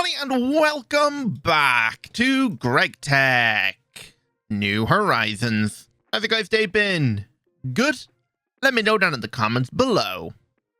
everybody, and welcome back to Gregtech New Horizons. How's your guys' day been? Good? Let me know down in the comments below.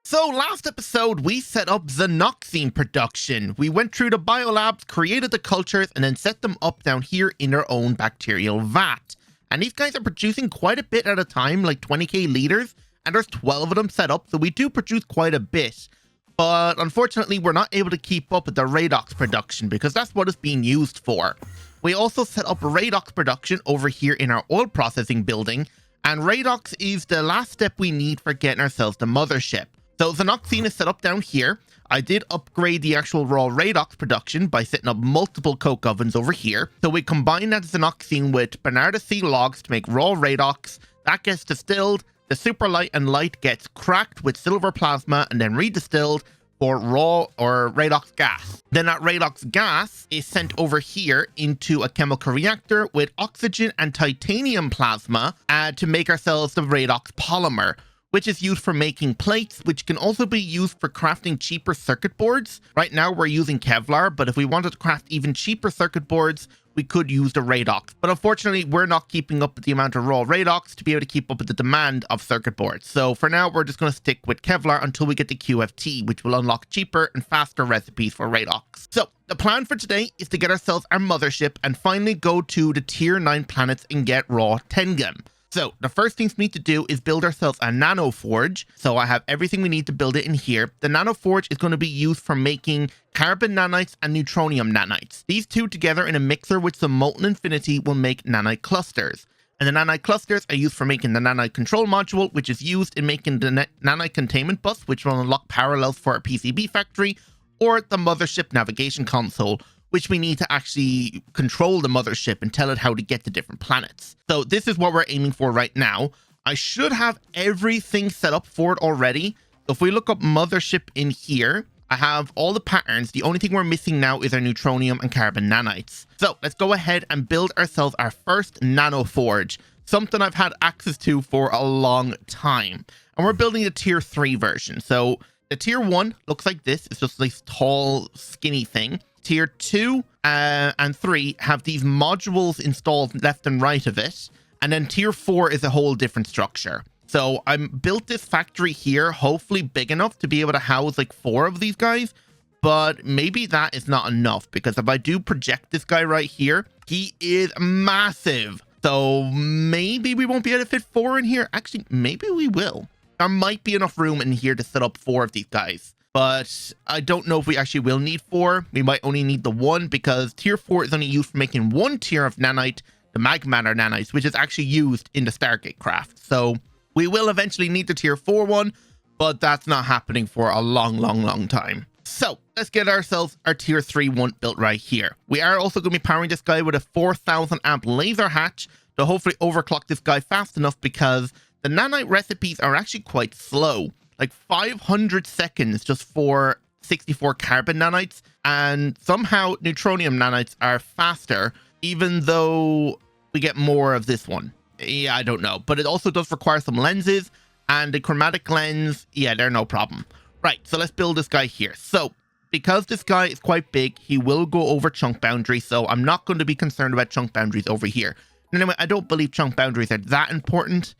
So last episode, we set up xenoxine production. We went through the biolabs, created the cultures, and then set them up down here in their own bacterial vat. And these guys are producing quite a bit at a time, like 20k liters, and there's 12 of them set up, so we do produce quite a bit. But unfortunately, we're not able to keep up with the redox production because that's what it's being used for. We also set up redox production over here in our oil processing building, and redox is the last step we need for getting ourselves the mothership. So xenoxine is set up down here. I did upgrade the actual raw redox production by setting up multiple coke ovens over here. So we combine that xenoxine with Bernarda C logs to make raw redox. That gets distilled. The super light and light gets cracked with silver plasma and then redistilled for raw or redox gas. Then that redox gas is sent over here into a chemical reactor with oxygen and titanium plasma to make ourselves the redox polymer, which is used for making plates, which can also be used for crafting cheaper circuit boards. Right now we're using Kevlar, but if we wanted to craft even cheaper circuit boards, we could use the redox. But unfortunately, we're not keeping up with the amount of raw redox to be able to keep up with the demand of circuit boards. So for now, we're just going to stick with Kevlar until we get the QFT, which will unlock cheaper and faster recipes for redox. So the plan for today is to get ourselves our mothership and finally go to the tier 9 planets and get raw tengem. So the first things we need to do is build ourselves a nano forge. So I have everything we need to build it in here. The nano forge is going to be used for making carbon nanites and neutronium nanites. These two together in a mixer with some molten infinity will make nanite clusters. And the nanite clusters are used for making the nanite control module, which is used in making the nanite containment bus, which will unlock parallels for our PCB factory, or the mothership navigation console, which we need to actually control the mothership and tell it how to get to different planets. So this is what we're aiming for right now. I should have everything set up for it already. If we look up mothership in here, I have all the patterns. The only thing we're missing now is our neutronium and carbon nanites. So let's go ahead and build ourselves our first nano forge, something I've had access to for a long time. And we're building the tier 3 version. So the tier 1 looks like this. It's just this tall, skinny thing. Tier 2 and 3 have these modules installed left and right of it. And then tier 4 is a whole different structure. So I built this factory here, hopefully big enough to be able to house like 4 of these guys. But maybe that is not enough, because if I do project this guy right here, he is massive. So maybe we won't be able to fit 4 in here. Actually, maybe we will. There might be enough room in here to set up 4 of these guys. But I don't know if we actually will need 4. We might only need the 1, because tier 4 is only used for making 1 tier of nanite, the magmatter nanites, which is actually used in the Stargate craft. So we will eventually need the tier 4 one, but that's not happening for a long time. So let's get ourselves our tier 3 one built right here. We are also going to be powering this guy with a 4000 amp laser hatch to hopefully overclock this guy fast enough, because the nanite recipes are actually quite slow. Like 500 seconds just for 64 carbon nanites, and somehow neutronium nanites are faster, even though we get more of this one. Yeah, I don't know, but it also does require some lenses, and the chromatic lens, yeah, they're no problem. Right, so let's build this guy here. So because this guy is quite big, he will go over chunk boundaries, so I'm not going to be concerned about chunk boundaries over here. Anyway, I don't believe chunk boundaries are that important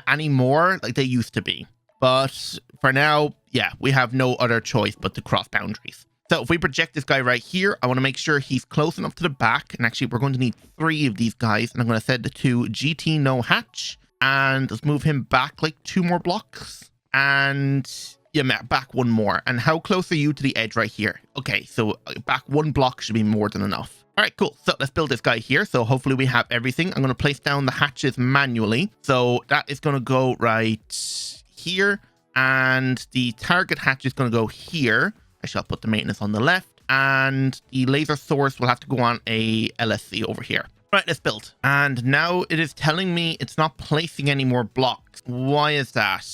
anymore like they used to be. But for now, yeah, we have no other choice but to cross boundaries. So if we project this guy right here, I want to make sure he's close enough to the back. And actually, we're going to need 3 of these guys. And I'm going to set the 2 gtnh hatch. And let's move him back like 2 more blocks. And yeah, back 1 more. And how close are you to the edge right here? Okay, so back 1 block should be more than enough. All right, cool. So let's build this guy here. So hopefully we have everything. I'm going to place down the hatches manually. So that is going to go right here, and the target hatch is going to go here. I shall put the maintenance on the left, and the laser source will have to go on a LSC over here. Right, let's build. And now it is telling me it's not placing any more blocks. Why is that?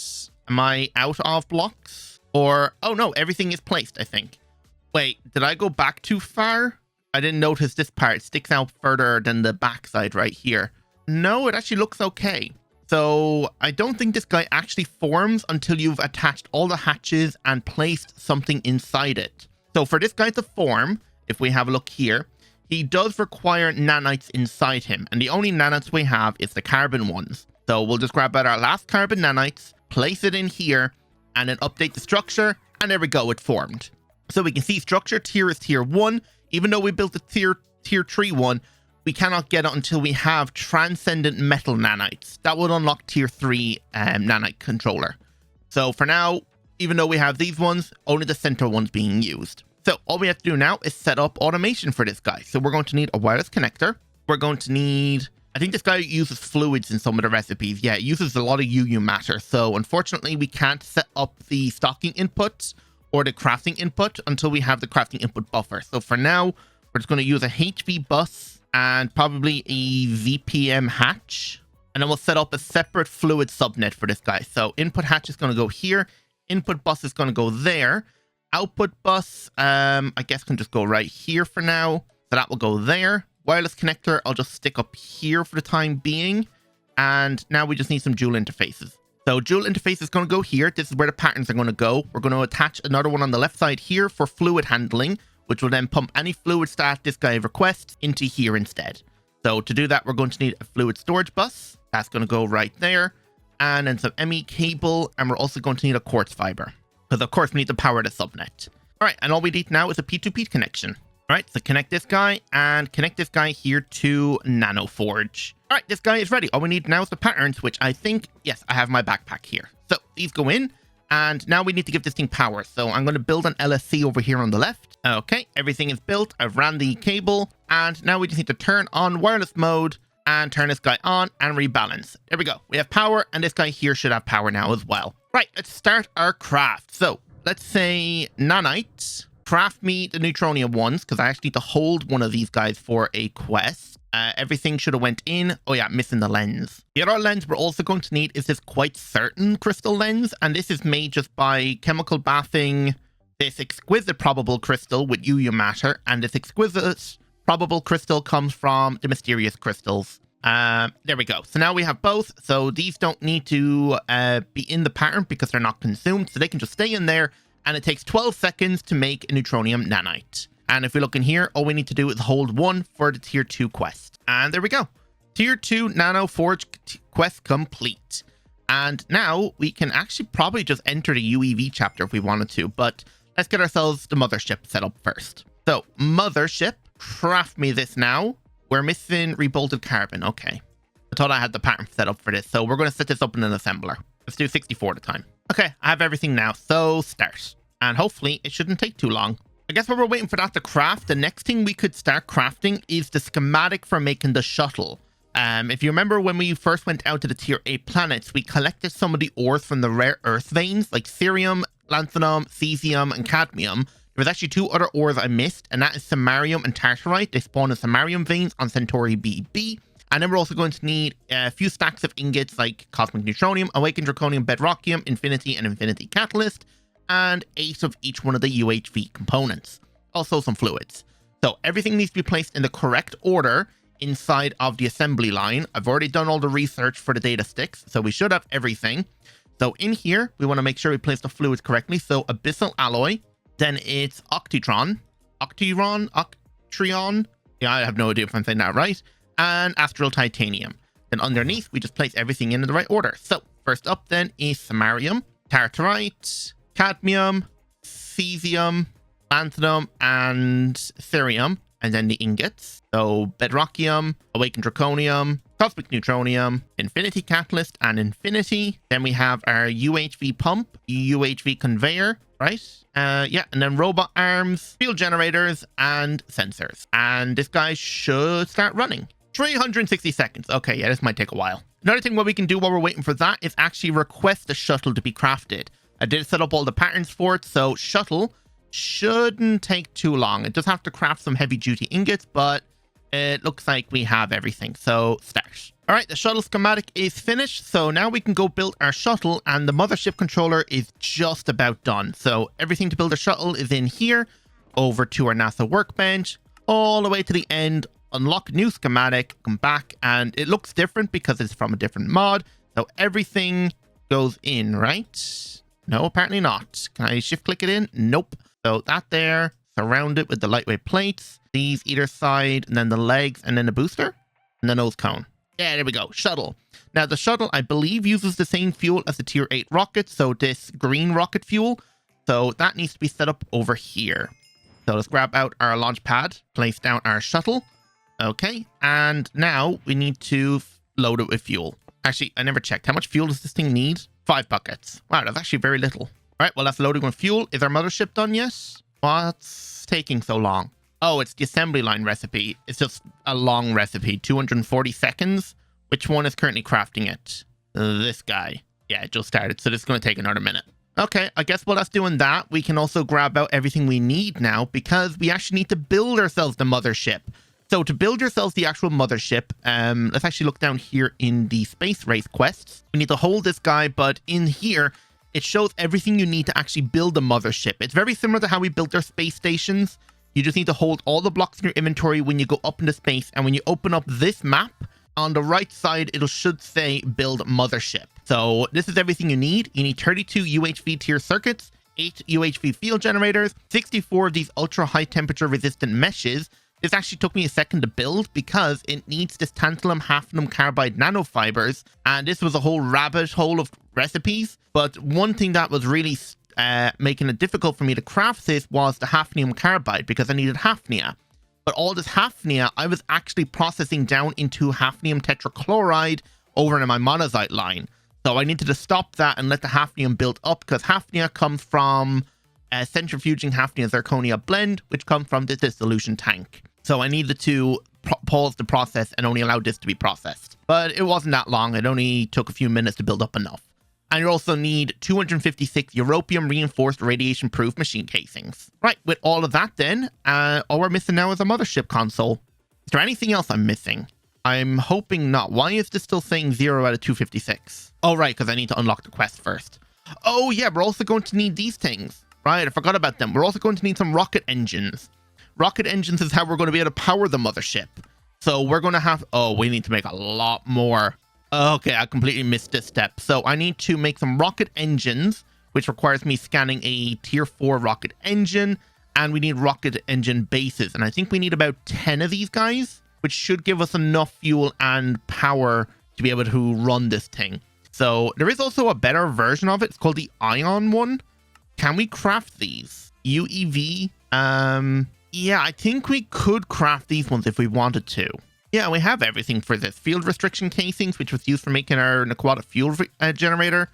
Am I out of blocks? Or, oh no, everything is placed, I think. Wait, did I go back too far? I didn't notice this part sticks out further than the backside right here. No, it actually looks okay. So I don't think this guy actually forms until you've attached all the hatches and placed something inside it. So for this guy to form, if we have a look here, he does require nanites inside him. And the only nanites we have is the carbon ones. So we'll just grab out our last carbon nanites, place it in here, and then update the structure. And there we go, it formed. So we can see structure tier is tier 1. Even though we built the tier 3 one, we cannot get it until we have transcendent metal nanites. That would unlock tier 3 nanite controller. So for now, even though we have these ones, only the center one's being used. So all we have to do now is set up automation for this guy. So we're going to need a wireless connector. We're going to need, I think this guy uses fluids in some of the recipes. Yeah, it uses a lot of UU matter. So unfortunately, we can't set up the stocking inputs or the crafting input until we have the crafting input buffer. So for now, we're just going to use a HV bus and probably a VPM hatch. And then we'll set up a separate fluid subnet for this guy. So input hatch is going to go here. Input bus is going to go there. Output bus, I guess can just go right here for now. So that will go there. Wireless connector, I'll just stick up here for the time being. And now we just need some dual interfaces. So dual interface is going to go here. This is where the patterns are going to go. We're going to attach another one on the left side here for fluid handling, which will then pump any fluid stat this guy requests into here instead. So to do that, we're going to need a fluid storage bus. That's going to go right there. And then some ME cable. And we're also going to need a quartz fiber, because of course we need to power the subnet. All right, and all we need now is a P2P connection. All right, so connect this guy and connect this guy here to NanoForge. All right, this guy is ready. All we need now is the patterns, which I think, yes, I have my backpack here. So these go in, and now we need to give this thing power. So I'm going to build an LSC over here on the left. Okay, everything is built. I've ran the cable, and now we just need to turn on wireless mode and turn this guy on and rebalance. There we go. We have power, and this guy here should have power now as well. Right, let's start our craft. So let's say nanite. Craft me the neutronium ones, because I actually need to hold one of these guys for a quest. Everything should have went in. Oh yeah, missing the lens. The other lens we're also going to need is this quite certain crystal lens, and this is made just by chemical bathing this exquisite probable crystal with UU matter, and this exquisite probable crystal comes from the mysterious crystals. There we go. So now we have both. So these don't need to be in the pattern because they're not consumed, so they can just stay in there. And it takes 12 seconds to make a neutronium nanite. And if we look in here, all we need to do is hold 1 for the tier 2 quest. And there we go. Tier 2 NanoForge quest complete. And now we can actually probably just enter the UEV chapter if we wanted to. But let's get ourselves the mothership set up first. So mothership, craft me this now. We're missing rebolted carbon. Okay. I thought I had the pattern set up for this. So we're going to set this up in an assembler. Let's do 64 at a time. Okay, I have everything now, so start. And hopefully it shouldn't take too long. I guess while we're waiting for that to craft, the next thing we could start crafting is the schematic for making the shuttle. If you remember when we first went out to the tier 8 planets, we collected some of the ores from the rare earth veins, like cerium, lanthanum, cesium, and cadmium. There was actually 2 other ores I missed, and that is samarium and tartarite. They spawn in samarium veins on Centauri BB. And then we're also going to need a few stacks of ingots like Cosmic Neutronium, Awakened Draconium, Bedrockium, Infinity, and Infinity Catalyst, and 8 of each one of the UHV components. Also some fluids. So everything needs to be placed in the correct order inside of the assembly line. I've already done all the research for the data sticks, so we should have everything. So in here, we want to make sure we place the fluids correctly. So Abyssal Alloy, then it's Octitron. Yeah, I have no idea if I'm saying that right. And Astral Titanium. Then underneath, we just place everything in the right order. So first up then is samarium, tartarite, cadmium, cesium, lanthanum, and cerium. And then the ingots. So bedrockium, awakened draconium, cosmic neutronium, infinity catalyst, and infinity. Then we have our UHV pump, UHV conveyor, right? Yeah, and then robot arms, field generators, and sensors. And this guy should start running. 360 seconds. Okay, yeah, this might take a while. Another thing what we can do while we're waiting for that is actually request a shuttle to be crafted. I did set up all the patterns for it, so shuttle shouldn't take too long. It does have to craft some heavy duty ingots, but it looks like we have everything. So start. All right, the shuttle schematic is finished. So now we can go build our shuttle, and the mothership controller is just about done. So everything to build a shuttle is in here, over to our NASA workbench, all the way to the end. Unlock new schematic, come back, and it looks different because it's from a different mod. So everything goes in, right? No, apparently not. Can I shift click it in? Nope. So that there, surround it with the lightweight plates. These either side, and then the legs, and then the booster, and the nose cone. Yeah, there we go. Shuttle. Now, the shuttle, I believe, uses the same fuel as the Tier 8 rocket, so this green rocket fuel. So that needs to be set up over here. So let's grab out our launch pad, place down our shuttle. Okay, and now we need to load it with fuel. Actually, I never checked. How much fuel does this thing need? 5 buckets. Wow, that's actually very little. All right, well, that's loading with fuel. Is our mothership done yet? What's taking so long? Oh, it's the assembly line recipe. It's just a long recipe, 240 seconds. Which one is currently crafting it? This guy. Yeah, it just started, so this is going to take another minute. Okay, I guess while that's doing that, we can also grab out everything we need now because we actually need to build ourselves the mothership. So to build yourselves the actual mothership, let's actually look down here in the space race quests. We need to hold this guy, but in here, it shows everything you need to actually build a mothership. It's very similar to how we built our space stations. You just need to hold all the blocks in your inventory when you go up into space. And when you open up this map, on the right side, it should say build mothership. So this is everything you need. You need 32 UHV tier circuits, 8 UHV field generators, 64 of these ultra high temperature resistant meshes. This actually took me a second to build because it needs this tantalum hafnium carbide nanofibers. And this was a whole rabbit hole of recipes. But one thing that was really making it difficult for me to craft this was the hafnium carbide because I needed hafnia. But all this hafnia, I was actually processing down into hafnium tetrachloride over in my monazite line. So I needed to stop that and let the hafnium build up because hafnia comes from centrifuging hafnia zirconia blend, which comes from this dissolution tank. So I needed to pause the process and only allow this to be processed. But it wasn't that long. It only took a few minutes to build up enough. And you also need 256 europium reinforced radiation proof machine casings. Right, with all of that then, all we're missing now is a mothership console. Is there anything else I'm missing? I'm hoping not. Why is this still saying 0 out of 256? Oh, right, because I need to unlock the quest first. Oh, yeah, we're also going to need these things. Right, I forgot about them. We're also going to need some rocket engines. Rocket engines is how we're going to be able to power the mothership. So we're going to have... Oh, we need to make a lot more. Okay, I completely missed this step. So I need to make some rocket engines, which requires me scanning a tier 4 rocket engine. And we need rocket engine bases. And I think we need about 10 of these guys, which should give us enough fuel and power to be able to run this thing. So there is also a better version of it. It's called the Ion one. Can we craft these? UEV? Yeah, I think we could craft these ones if we wanted to. Yeah, we have everything for this. Field restriction casings, which was used for making our Naquata fuel generator.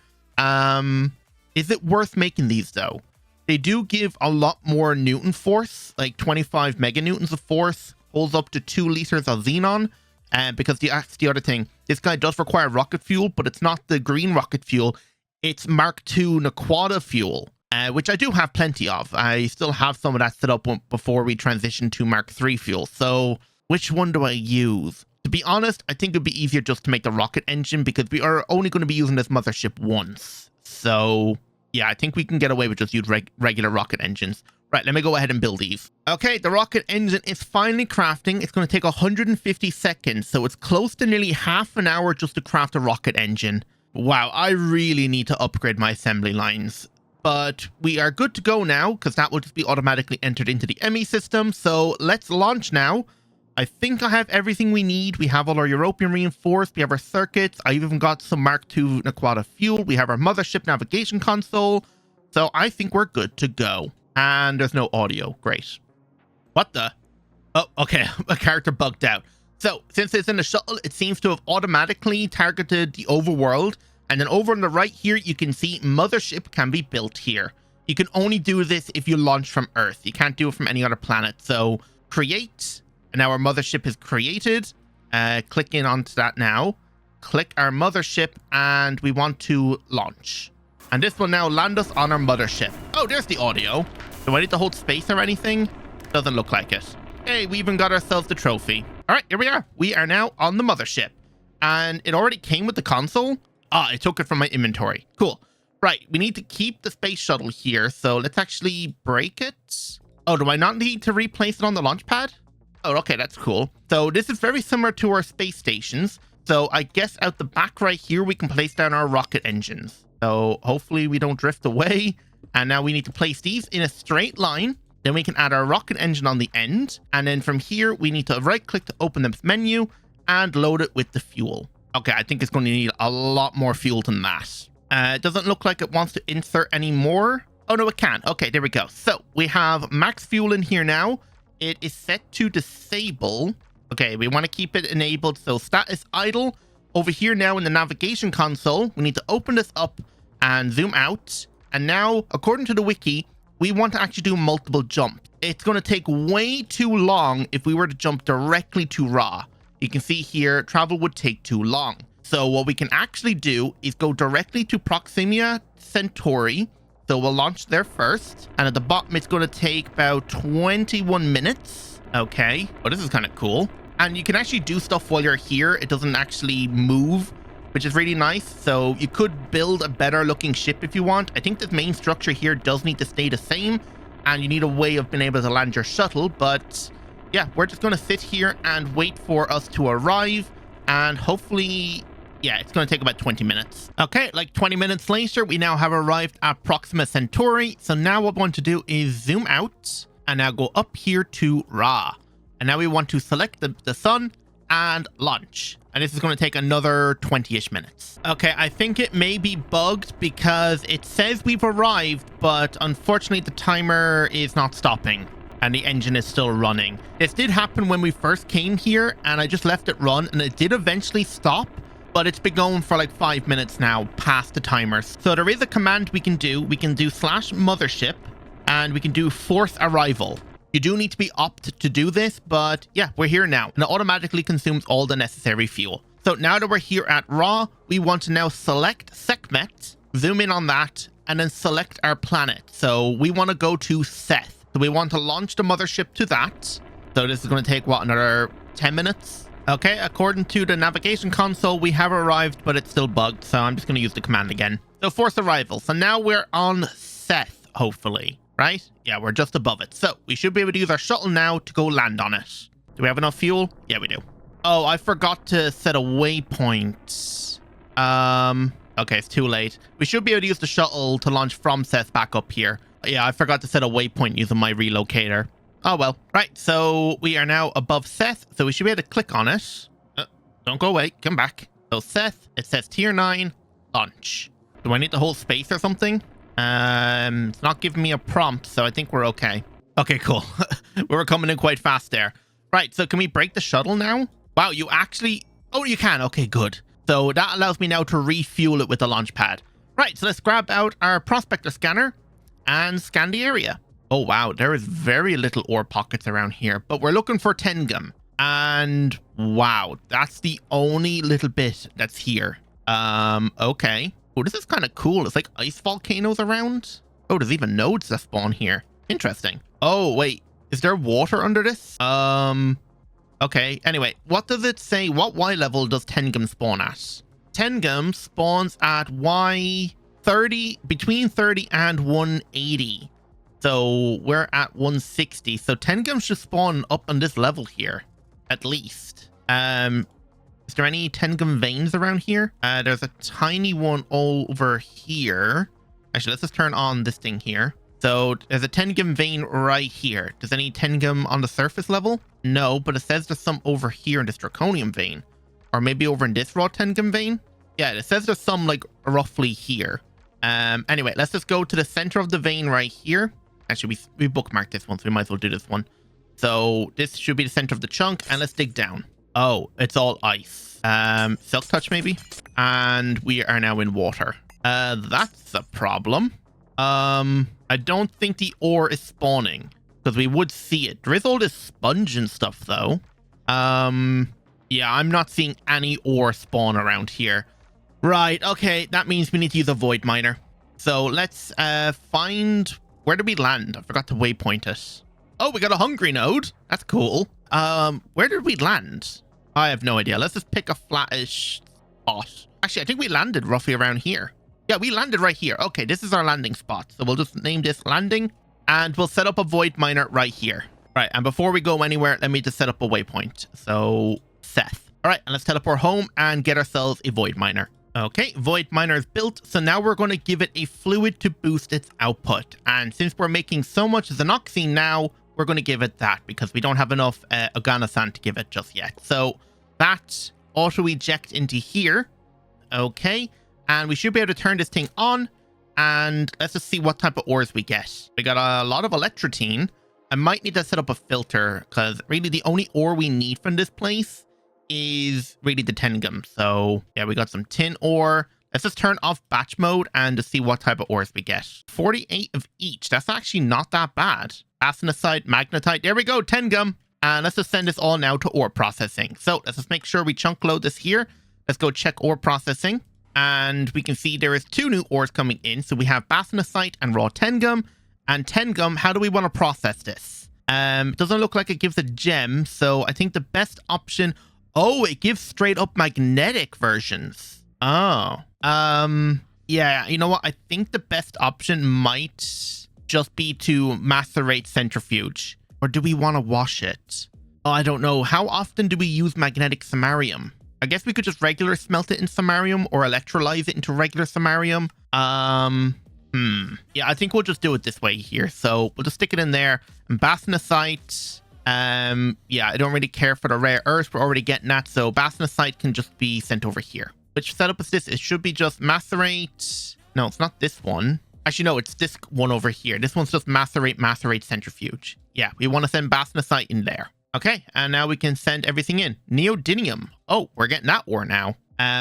Is it worth making these, though? They do give a lot more Newton force, like 25 meganewtons of force, holds up to 2 liters of xenon. Because that's the other thing. This guy does require rocket fuel, but it's not the green rocket fuel. It's Mark II Naquata fuel. Which I do have plenty of. I still have some of that set up before we transition to Mark III fuel. So which one do I use? To be honest, I think it'd be easier just to make the rocket engine because we are only going to be using this mothership once. So yeah, I think we can get away with just use regular rocket engines. Right, let me go ahead and build these. Okay, the rocket engine is finally crafting. It's going to take 150 seconds. So it's close to nearly half an hour just to craft a rocket engine. Wow, I really need to upgrade my assembly lines. But we are good to go now because that will just be automatically entered into the ME system. So let's launch now. I think I have everything we need. We have all our europium reinforced. We have our circuits. I even got some Mark II Naquata fuel. We have our mothership navigation console. So I think we're good to go. And there's no audio. Great. What the? Oh, okay. A character bugged out. So since it's in the shuttle, it seems to have automatically targeted the overworld. And then over on the right here, you can see mothership can be built here. You can only do this if you launch from Earth. You can't do it from any other planet. So create, and now our mothership is created. Click in onto that now. Click our mothership, and we want to launch. And this will now land us on our mothership. Oh, there's the audio. Do I need to hold space or anything? Doesn't look like it. Hey, we even got ourselves the trophy. All right, here we are. We are now on the mothership. And it already came with the console. Ah, I took it from my inventory. Cool. Right, we need to keep the space shuttle here. So let's actually break it. Oh, do I not need to replace it on the launch pad? Oh, okay, that's cool. So this is very similar to our space stations. So I guess out the back right here, we can place down our rocket engines. So hopefully we don't drift away. And now we need to place these in a straight line. Then we can add our rocket engine on the end. And then from here, we need to right click to open this menu and load it with the fuel. Okay, I think it's going to need a lot more fuel than that. It doesn't look like it wants to insert any more. Oh, no, it can. Okay, there we go. So we have max fuel in here now. It is set to disable. Okay, we want to keep it enabled. So status idle. Over here now in the navigation console, we need to open this up and zoom out. And now, according to the wiki, we want to actually do multiple jumps. It's going to take way too long if we were to jump directly to Ra. You can see here, travel would take too long. So what we can actually do is go directly to Proxima Centauri. So we'll launch there first. And at the bottom, it's going to take about 21 minutes. Okay. Oh, this is kind of cool. And you can actually do stuff while you're here. It doesn't actually move, which is really nice. So you could build a better looking ship if you want. I think the main structure here does need to stay the same. And you need a way of being able to land your shuttle. But yeah, we're just going to sit here and wait for us to arrive. And hopefully... yeah, it's going to take about 20 minutes. Okay, like 20 minutes later, we now have arrived at Proxima Centauri. So now what we want to do is zoom out and now go up here to Ra. And now we want to select the sun and launch. And this is going to take another 20-ish minutes. Okay, I think it may be bugged because it says we've arrived, but unfortunately the timer is not stopping and the engine is still running. This did happen when we first came here and I just left it run and it did eventually stop. But it's been going for like 5 minutes now past the timers. So there is a command we can do. We can do /mothership and we can do force arrival. You do need to be opt to do this, but yeah, we're here now. And it automatically consumes all the necessary fuel. So now that we're here at Ra, we want to now select Sekhmet, zoom in on that, and then select our planet. So we want to go to Seth. So we want to launch the mothership to that. So this is going to take, what, another 10 minutes? Okay, according to the navigation console, we have arrived, but it's still bugged. So I'm just going to use the command again. So force arrival. So now we're on Seth, hopefully, right? Yeah, we're just above it. So we should be able to use our shuttle now to go land on it. Do we have enough fuel? Yeah, we do. Oh, I forgot to set a waypoint. Okay, it's too late. We should be able to use the shuttle to launch from Seth back up here. Yeah, I forgot to set a waypoint using my relocator. Oh, well. Right, so we are now above Seth, so we should be able to click on it. Don't go away. Come back. So Seth, it says tier 9, launch. Do I need to hold space or something? It's not giving me a prompt, so I think we're okay. Okay, cool. We were coming in quite fast there. Right, so can we break the shuttle now? Wow, you actually... Oh, you can. Okay, good. So that allows me now to refuel it with the launch pad. Right, so let's grab out our prospector scanner and scan the area. Oh, wow. There is very little ore pockets around here, but we're looking for tengem. And wow, that's the only little bit that's here. Okay. Oh, this is kind of cool. It's like ice volcanoes around. Oh, there's even nodes that spawn here. Interesting. Oh, wait. Is there water under this? Okay. Anyway, what does it say? What Y level does tengem spawn at? Tengem spawns at Y30, between 30 and 180. So we're at 160. So tengem should spawn up on this level here, at least. Is there any tengem veins around here? There's a tiny one over here. Actually, let's just turn on this thing here. So there's a tengem vein right here. Does any tengem on the surface level? No, but it says there's some over here in this draconium vein. Or maybe over in this raw tengem vein. Yeah, it says there's some like roughly here. Anyway, let's just go to the center of the vein right here. Actually, we bookmarked this one, so we might as well do this one. So this should be the center of the chunk, and let's dig down. Oh, it's all ice. Silk touch maybe? And we are now in water. That's a problem. I don't think the ore is spawning, because we would see it. There is all this sponge and stuff, though. Yeah, I'm not seeing any ore spawn around here. Right, okay, that means we need to use a void miner. So let's find... Where did we land? I forgot to waypoint it. Oh, we got a hungry node. That's cool. Where did we land? I have no idea. Let's just pick a flattish spot. Actually, I think we landed roughly around here. Yeah, we landed right here. Okay, this is our landing spot. So we'll just name this landing and we'll set up a void miner right here. Right, and before we go anywhere, let me just set up a waypoint. So Seth. All right, and let's teleport home and get ourselves a void miner. Okay, void miner is built, so now we're going to give it a fluid to boost its output. And since we're making so much xenoxine now, we're going to give it that because we don't have enough organosan to give it just yet. So that auto eject into here. Okay, and we should be able to turn this thing on, and let's just see what type of ores we get. We got a lot of electrotine. I might need to set up a filter because really the only ore we need from this place is really the tengem. So yeah, we got some tin ore. Let's just turn off batch mode and to see what type of ores we get. 48 of each. That's actually not that bad. Arsenic, magnetite. There we go, tengem. And let's just send this all now to ore processing. So let's just make sure we chunk load this here. Let's go check ore processing. And we can see there is 2 new ores coming in. So we have basanasite and raw tengem. And tengem, how do we want to process this? It doesn't look like it gives a gem. So I think the best option... Oh, it gives straight up magnetic versions. Oh. Yeah, you know what? I think the best option might just be to macerate centrifuge. Or do we want to wash it? Oh, I don't know. How often do we use magnetic samarium? I guess we could just regular smelt it in samarium or electrolyze it into regular samarium. Yeah, I think we'll just do it this way here. So we'll just stick it in there. And basanasite. Yeah, I don't really care for the rare earth. We're already getting that. So basanasite can just be sent over here. Which setup is this? It should be just macerate. No, it's not this one. Actually, no, it's this one over here. This one's just macerate centrifuge. Yeah, we want to send basanasite in there. Okay, and now we can send everything in. Neodymium. Oh, we're getting that ore now.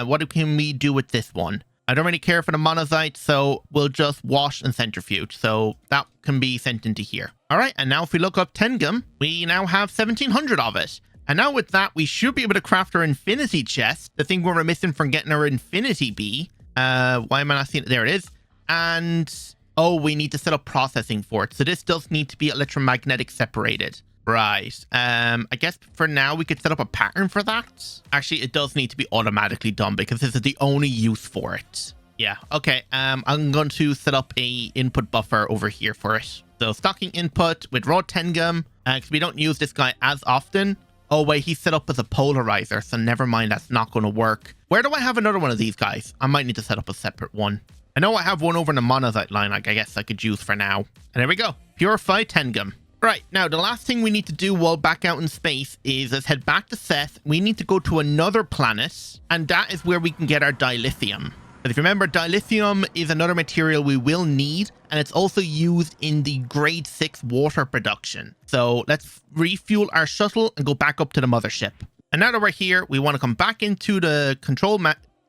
What can we do with this one? I don't really care for the monazite, so we'll just wash and centrifuge. So that can be sent into here. All right, and now if we look up tengem, we now have 1,700 of it. And now with that, we should be able to craft our infinity chest, the thing we're missing from getting our infinity bee. Why am I not seeing it? There it is. And, oh, we need to set up processing for it. So this does need to be electromagnetic separated. Right. I guess for now we could set up a pattern for that. Actually, it does need to be automatically done because this is the only use for it. Yeah. Okay. I'm going to set up a input buffer over here for it. So stocking input with raw tengem. Because we don't use this guy as often. Oh wait, he's set up as a polarizer. So never mind. That's not going to work. Where do I have another one of these guys? I might need to set up a separate one. I know I have one over in the monazite line. Like I guess I could use for now. And there we go. Purify tengem. Right, now the last thing we need to do while back out in space is let's head back to Seth. We need to go to another planet, and that is where we can get our dilithium. But if you remember, dilithium is another material we will need, and it's also used in the grade 6 water production. So let's refuel our shuttle and go back up to the mothership. And now that we're here, we want to come back into the control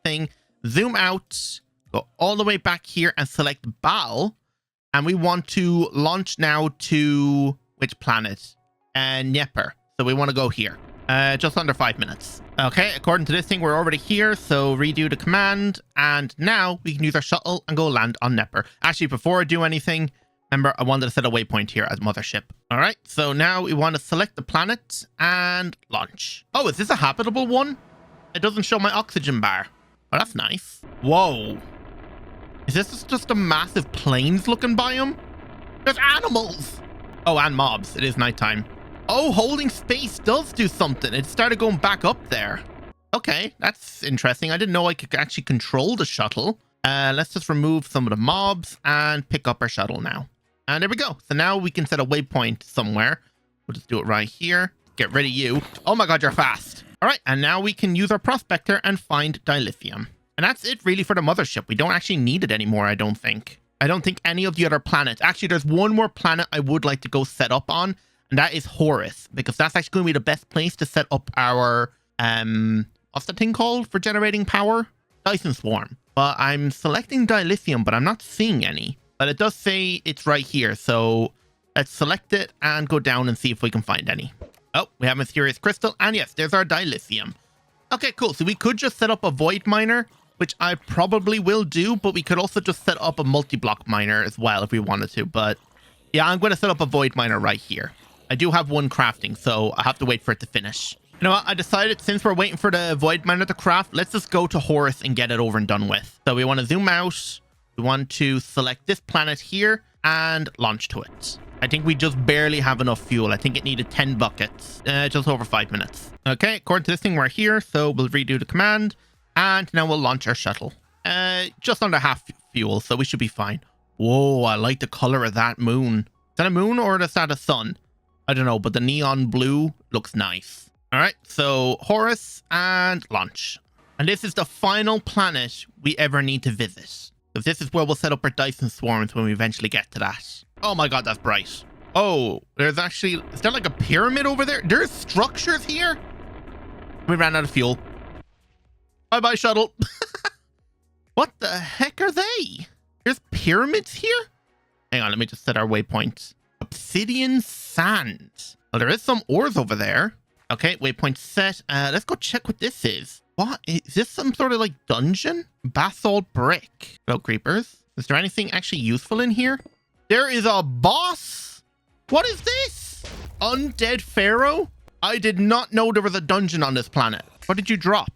thing, zoom out, go all the way back here and select Baal. And we want to launch now to which planet? Neper. So we want to go here. Just under 5 minutes. Okay, according to this thing, we're already here. So redo the command. And now we can use our shuttle and go land on Neper. Actually, before I do anything, remember, I wanted to set a waypoint here as Mothership. All right, so now we want to select the planet and launch. Oh, is this a habitable one? It doesn't show my oxygen bar. Oh, that's nice. Whoa. Is this just a massive plains looking biome? There's animals! Oh, and mobs. It is nighttime. Oh, holding space does do something. It started going back up there. Okay, that's interesting. I didn't know I could actually control the shuttle. Let's just remove some of the mobs and pick up our shuttle now. And there we go. So now we can set a waypoint somewhere. We'll just do it right here. Get rid of you. Oh my god, you're fast. All right, and now we can use our prospector and find dilithium. And that's it really for the mothership. We don't actually need it anymore, I don't think. I don't think any of the other planets. Actually, there's one more planet I would like to go set up on, and that is Horus, because that's actually going to be the best place to set up our, what's the thing called for generating power? Dyson Swarm. But I'm selecting dilithium, but I'm not seeing any. But it does say it's right here, so let's select it and go down and see if we can find any. Oh, we have mysterious crystal, and yes, there's our dilithium. Okay, cool. So we could just set up a void miner, which I probably will do, but we could also just set up a multi-block miner as well if we wanted to. But yeah, I'm going to set up a void miner right here. I do have one crafting, so I have to wait for it to finish. You know what? I decided since we're waiting for the void miner to craft, let's just go to Horus and get it over and done with. So we want to zoom out. We want to select this planet here and launch to it. I think we just barely have enough fuel. I think it needed 10 buckets, just over 5 minutes. Okay, according to this thing, we're here. So we'll redo the command. And now we'll launch our shuttle. Just under half fuel, so we should be fine. Whoa, I like the color of that moon. Is that a moon or is that a sun? I don't know, but the neon blue looks nice. All right, so Horus and launch. And this is the final planet we ever need to visit. Because this is where we'll set up our Dyson swarms when we eventually get to that. Oh my god, that's bright. Oh, there's actually... Is there like a pyramid over there? There's structures here? We ran out of fuel. Bye-bye, shuttle. What the heck are they? There's pyramids here? Hang on, let me just set our waypoint. Obsidian sand. Well, there is some ores over there. Okay, waypoint set. Let's go check what this is. What? Is this some sort of like dungeon? Basalt brick. Hello, creepers. Is there anything actually useful in here? There is a boss. What is this? Undead Pharaoh? I did not know there was a dungeon on this planet. What did you drop?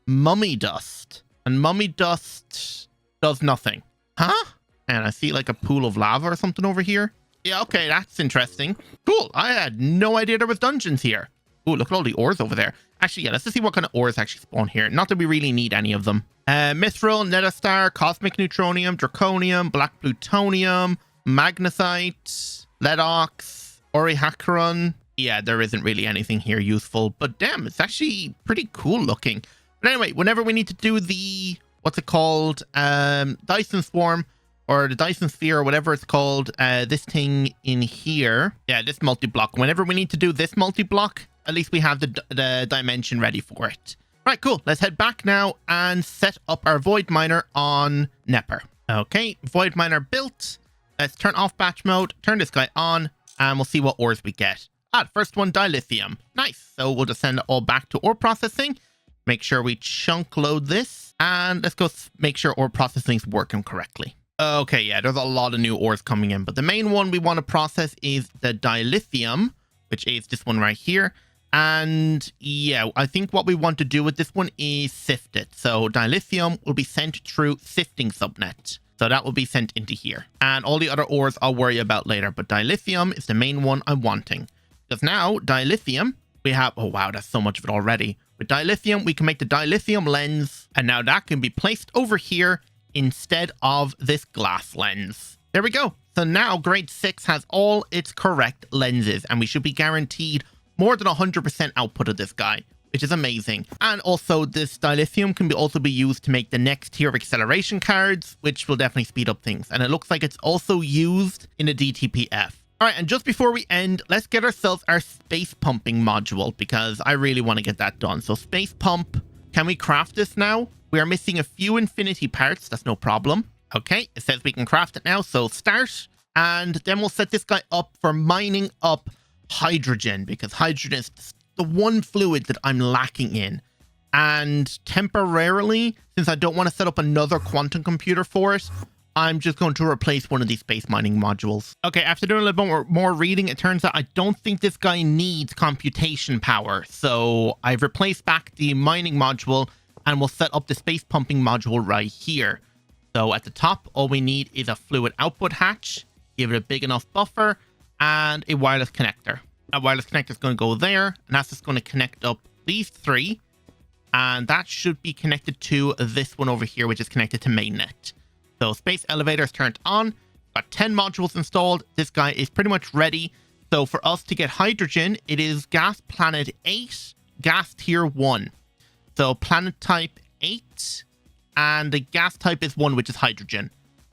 Mummy dust. And mummy dust does nothing. Huh? And I see like a pool of lava or something over here. Yeah, okay, that's interesting. Cool. I had no idea there was dungeons here. Ooh, look at all the ores over there. Actually, yeah, let's just see what kind of ores actually spawn here. Not that we really need any of them. Mithril, Nether, Cosmic Neutronium, Draconium, Black Plutonium, Magnesite, Ledox, Orihacaron. Yeah, there isn't really anything here useful, but damn, it's actually pretty cool looking. But anyway, whenever we need to do the, what's it called? Dyson Swarm or the Dyson Sphere or whatever it's called, this thing in here. Yeah, this multi-block. Whenever we need to do this multi-block, at least we have the dimension ready for it. Right, cool. Let's head back now and set up our Void Miner on Nepper. Okay, Void Miner built. Let's turn off batch mode, turn this guy on, and we'll see what ores we get. Ah, first one, dilithium. Nice. So we'll just send it all back to ore processing. Make sure we chunk load this, and let's go make sure ore processing is working correctly. Okay, yeah, there's a lot of new ores coming in, but the main one we want to process is the dilithium, which is this one right here. And yeah, I think what we want to do with this one is sift it. So dilithium will be sent through sifting subnet. So that will be sent into here. And all the other ores I'll worry about later, but dilithium is the main one I'm wanting. Because now dilithium, we have, oh wow, that's so much of it already. With dilithium, we can make the dilithium lens, and now that can be placed over here instead of this glass lens. There we go. So now grade 6 has all its correct lenses, and we should be guaranteed more than 100% output of this guy, which is amazing. And also this dilithium can also be used to make the next tier of acceleration cards, which will definitely speed up things. And it looks like it's also used in a DTPF. All right, and just before we end, let's get ourselves our space pumping module, because I really want to get that done. So space pump, can we craft this now? We are missing a few infinity parts. That's no problem. Okay, it says we can craft it now. So start, and then we'll set this guy up for mining up hydrogen, because hydrogen is the one fluid that I'm lacking in. And temporarily, since I don't want to set up another quantum computer for it, I'm just going to replace one of these space mining modules. Okay, after doing a little bit more reading, it turns out I don't think this guy needs computation power. So I've replaced back the mining module, and we'll set up the space pumping module right here. So at the top, all we need is a fluid output hatch, give it a big enough buffer, and a wireless connector. A wireless connector is going to go there, and that's just going to connect up these three. And that should be connected to this one over here, which is connected to mainnet. So space elevator is turned on. Got 10 modules installed. This guy is pretty much ready. So for us to get hydrogen, it is gas planet 8, gas tier 1. So planet type 8, and the gas type is 1, which is hydrogen.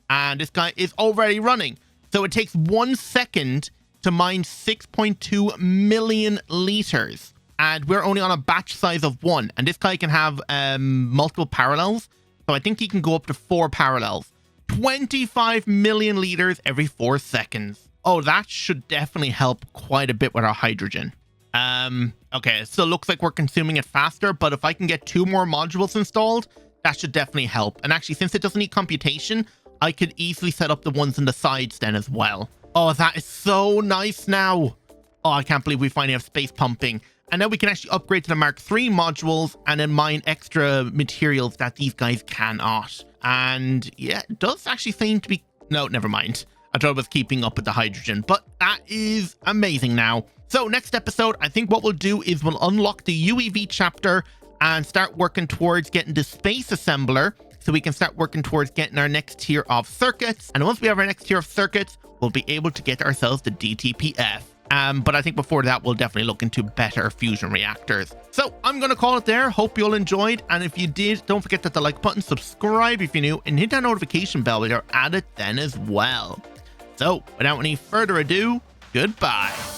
And this guy is already running. So it takes 1 second to mine 6.2 million liters. And we're only on a batch size of 1. And this guy can have multiple parallels. So I think he can go up to 4 parallels. 25 million liters every 4 seconds. Oh, that should definitely help quite a bit with our hydrogen. Okay, it still looks like we're consuming it faster, but if I can get 2 more modules installed, that should definitely help. And actually, since it doesn't need computation, I could easily set up the ones in the sides then as well. Oh, that is so nice now. Oh, I can't believe we finally have space pumping. And now we can actually upgrade to the Mark III modules and then mine extra materials that these guys cannot. And yeah, it does actually seem to be... No, never mind. I thought I was keeping up with the hydrogen, but that is amazing now. So next episode, I think what we'll do is we'll unlock the UEV chapter and start working towards getting the space assembler so we can start working towards getting our next tier of circuits. And once we have our next tier of circuits, we'll be able to get ourselves the DTPF. But I think before that, we'll definitely look into better fusion reactors. So I'm going to call it there. Hope you all enjoyed. And if you did, don't forget that the like button, subscribe if you're new, and hit that notification bell while you're at it then as well. So without any further ado, goodbye.